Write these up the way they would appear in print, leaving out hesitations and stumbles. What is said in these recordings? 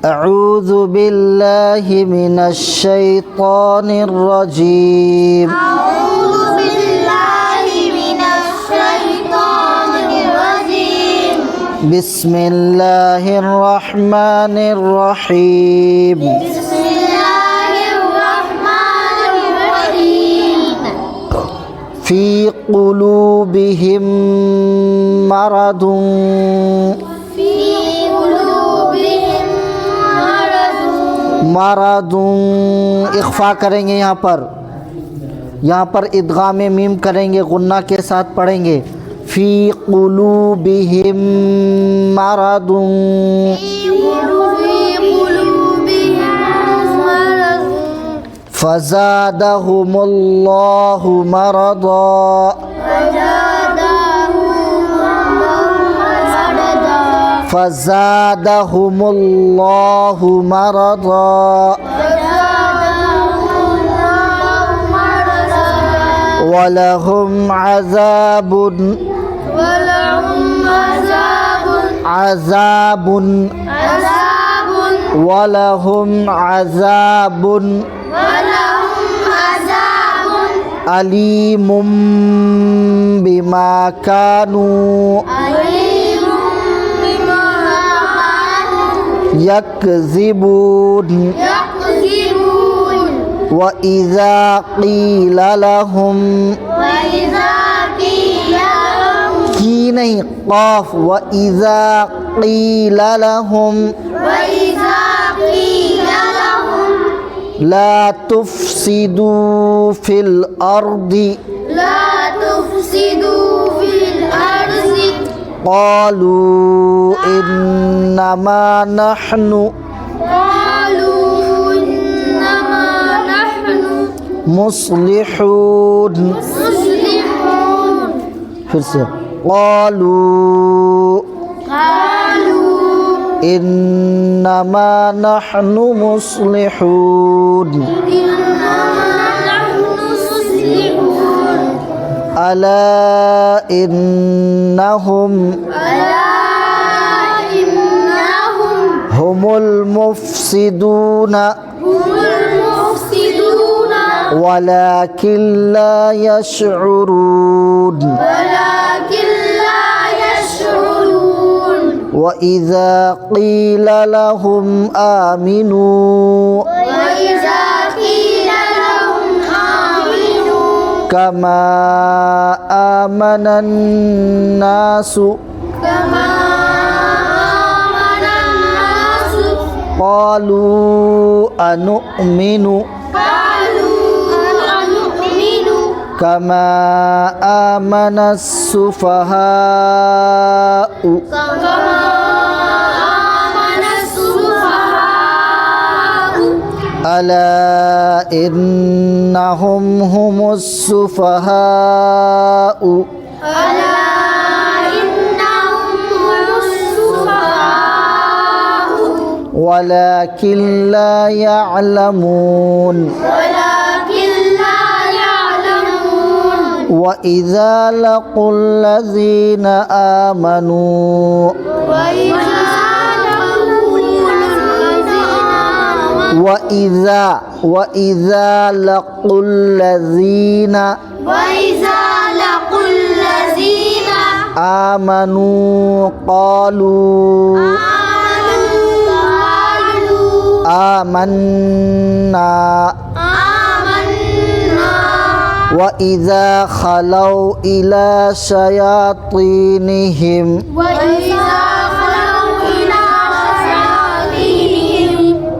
أعوذ بالله من الشيطان الرجيم. أعوذ بالله من الشيطان الرجيم. بسم الله الرحمن الرحيم. بسم الله الرحمن الرحيم. في قلوبهم مرض في قلوبهم मरद इख्फा करेंगे। यहाँ पर इदगाम मीम करेंगे, गुन्ना के साथ पढ़ेंगे। फ़ी क़ुलूबिहिम मरदुन फ़ज़ादहुमुल्लाहु मरदा फ़ज़ादहुमुल्लाहु मरदा वलहुम अज़ाबुन वलहुम अज़ाबुन अलीमुम बिमा कानू यक्ज़िबून व इज़ा क़ील लहुम की नहीं क़ाफ़ व इज़ा क़ील लहुम ला तुफ़्सिदू फ़िल अर्दि क़ालू इन्नमा नहनु मुस्लिहून। फिर से क़ालू इन्नमा नहनु मुस्लिहून। अला इन्नहुम हुमुल मुफ़्सिदून वलाकिन ला यशउरून। व इज़ा क़ील लहुम आमिनू कमा आमनन नासु क़ालू अनुमिनु कमा आमनस सुफ़हाउ अला इन्नहुम हुमुस सुफ़हाउ वलाकिन ला यअलमून। व इज़ा लक़ुल लज़ीना आमनू व इज़ा लक़ुल लज़ीना आमनू क़ालू आमन्ना व इज़ा खलौ इला शयातीनिहिम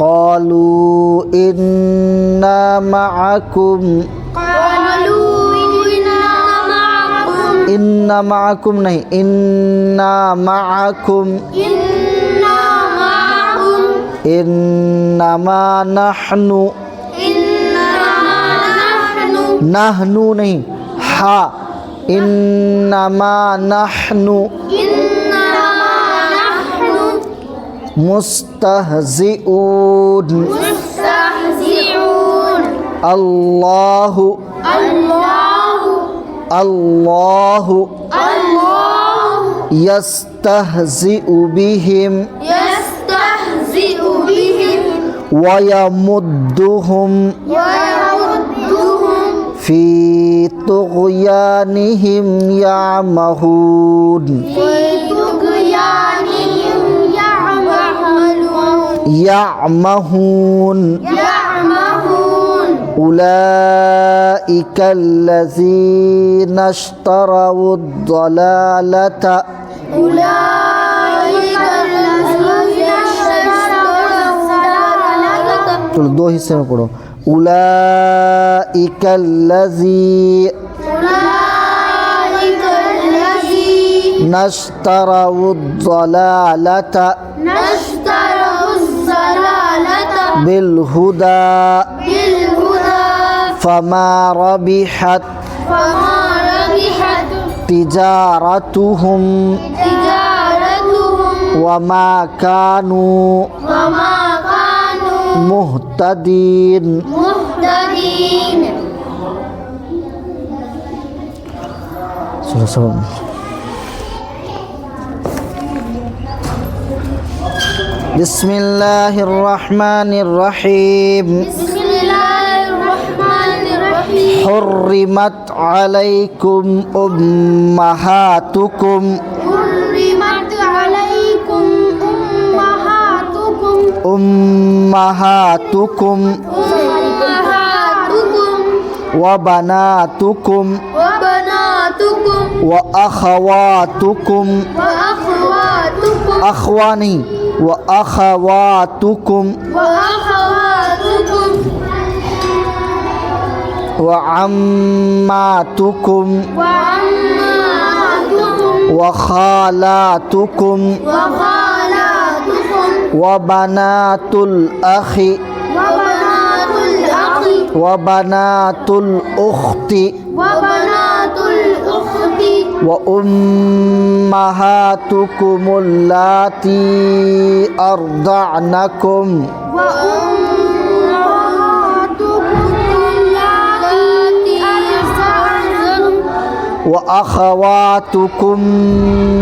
क़ालू इन्ना मअकुम इन्ना मअकुम नहीं इन्ना मअकुम इन्नमा नहनु नहनु नहीं हा इन्नमा नहनु मुस्तहज़िऊन। अल्लाहु अल्लाहु यस्तहज़िउ बिहिम wa yamudduhum ويمدهم fi tughyanihim ya'mahun في طغيانهم ya'mahun يعمهون ulaika allazina ishtarawu ad-dalalata أولئك الذين اشتروا الضلالة चलो दो हिस्से में पढ़ो उलाइका allazina أولئك الذين اشتروا الضلالة اشتروا الضلالة بالهدى بالهدى فما ربحت فما ربحت تجارتهم تجارتهم وما كانوا وما كانوا مهتدين مهتدين Sudah. Bismillahirrahmanirrahim. بسم الله الرحمن الرحيم حرمت عليكم أمهاتكم حرمت عليكم أمهاتكم أمهاتكم وبناتكم وبناتكم وأخواتكم وأخواتكم أخواني وأخواتكم وأخواتكم وعماتكم وعماتكم وخالاتكم وخالاتكم وبنات الأخ وبنات الأخ وبنات الأخت وبنات الأخت وأمهاتكم اللاتي أرضعنكم وأمهاتكم اللاتي أرضعنكم وأخواتكم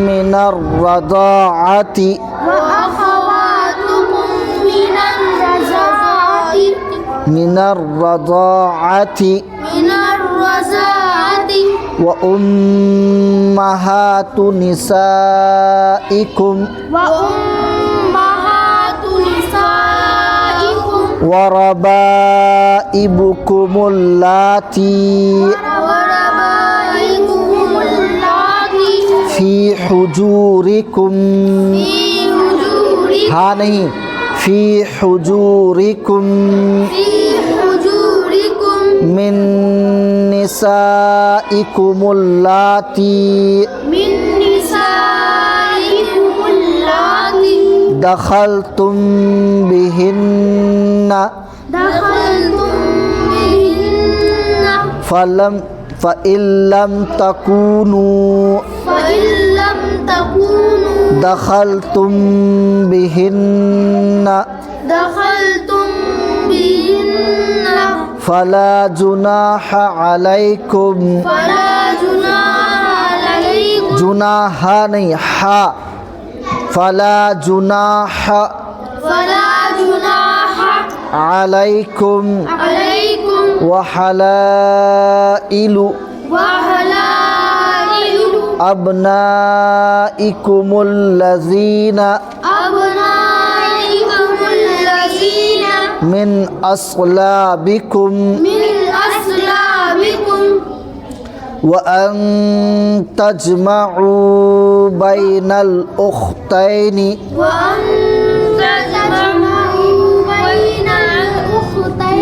من الرضاعة وأخواتكم من الرضاعة من الرضاعة وأمهات نسائكم وأمهات نسائكم وربائبكم اللاتي وربائبكم اللاتي في حجوركم في حجوركم ها नहीं في حجوركم في حجوركم من نسائكم اللاتي من نسائكم اللاتي دخلتم بهن دخلتم بهن فإن لم تكونوا فإن لم تكونوا دخلتم بهن دخلتم بهن فلا جناح عليكم فلا جناح عليكم جناح नहीं हा فلا جناح فلا جناح عليكم عليكم وحلائل وحلائل أبنائكم الذين أبنائكم الذين من أصلابكم من أصلابكم وأن تجمعوا بين الأختين وأن تجمعوا بين الأختين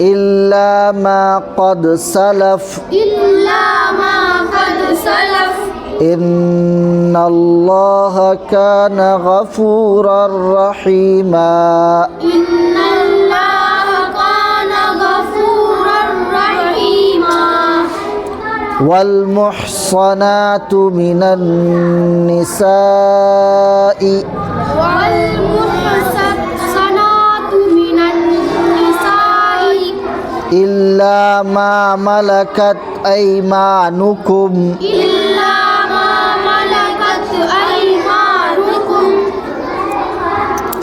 إلا ما قد سلف إلا ما قد سلف إن الله كان غفورا رحيما إن الله كان غفورا رحيما والمحصنات من النساء والمحصنات من النساء إلا ما ملكت أيمانكم إلا ما ملكت أيمانكم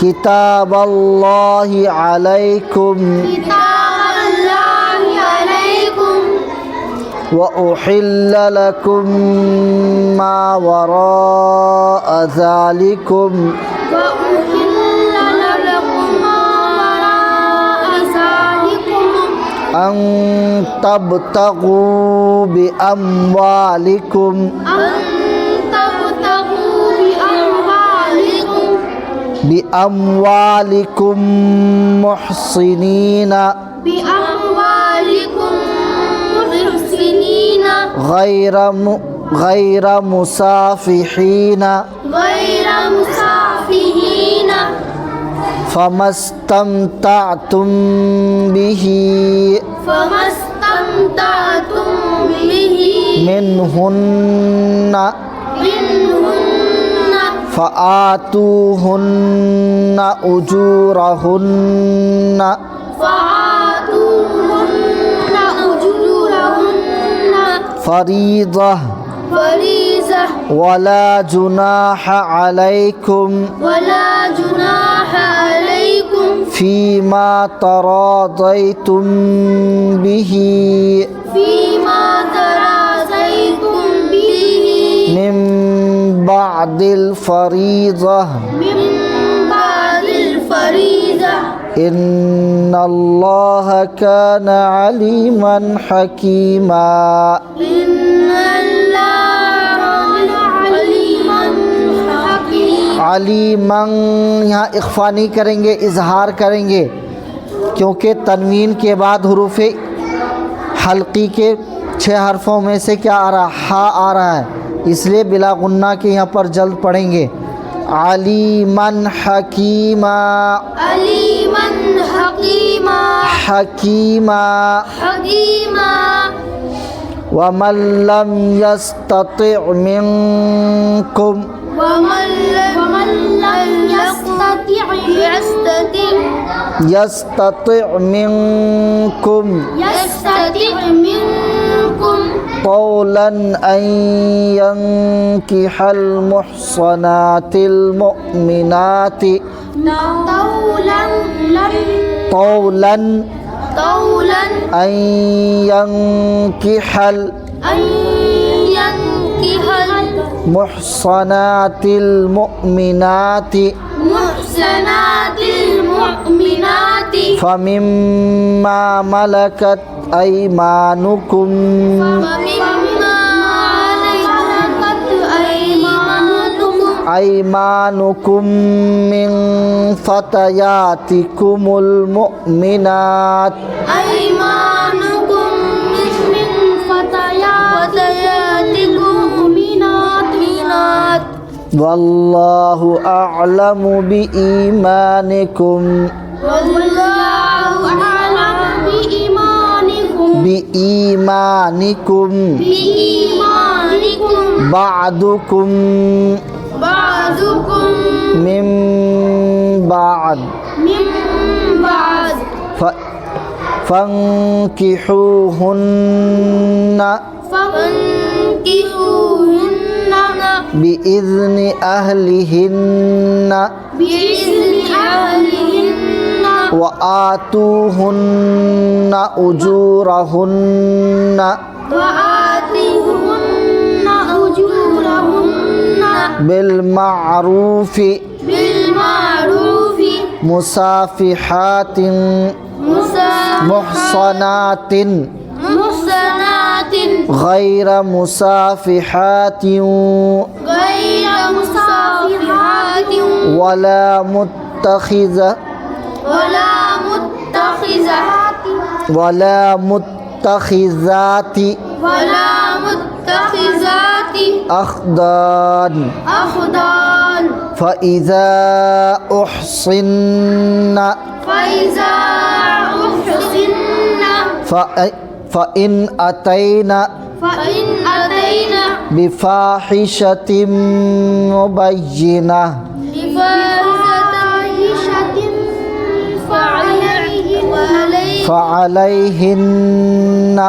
kitaballahi alaikum kitaballahi alaikum wa uhilla lakum ma wara'a dhalikum wa uhilla lakum ma wara'a zalikum an tabtaghu bi amwalikum an tabtaghu bi amwalikum muhsinina ghayra musafihina famastamta'tum bihi minhunna fa'atuhunna ujurahunna faridah wala junaha alaikum fima taradaitum bihi min ba'dil faridah innallaha kana aliman hakima. अलीमं यहाँ इख्फानी करेंगे, इजहार करेंगे, क्योंकि तनवीन के बाद हुरूफ हल्की के 6 हरफों में से क्या आ रहा है, हा आ रहा है, इसलिए बिला गुन्ना के यहाँ पर जल्द पढ़ेंगे। अलीमन हकीमा हकीमा वमन लम यस्तति' मिनकुम यस्तति' मिनकुम qawlan an yankihal muhsanatil mu'minati qawlan an yankihal muhsanatil mu'minati famimma malakat aymanukum aymanukum min fatayatikumul mu'minat wallahu a'lamu bi imanikum ba'dukum min ba'd fankihuhunna bi'izni ahlihinna wa atuhunna ujurahunna bil ma'rufi musafihatin muhsanatin ghayra musafihatin wala muttakhizati akhdan fa idza uhsinna fa in atayna bifahishatin mubayyinah fa'alayhinna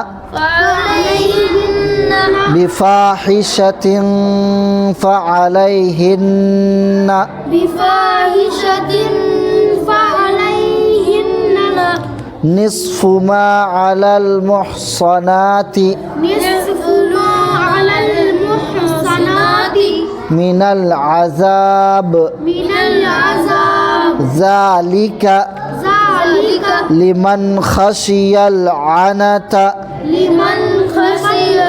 بفاحشة فعليهن بفاحشة فعليهن نصف ما على المحصنات نصف ما على المحصنات من العذاب من العذاب ذلك ذلك لمن خشي العنة لمن خشي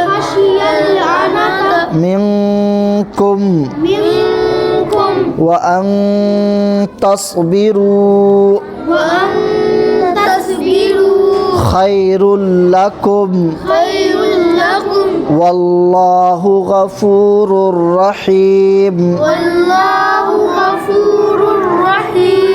العنة منكم منكم وأن تصبروا وأن تصبروا خير لكم خير لكم والله غفور رحيم. والله غفور رحيم.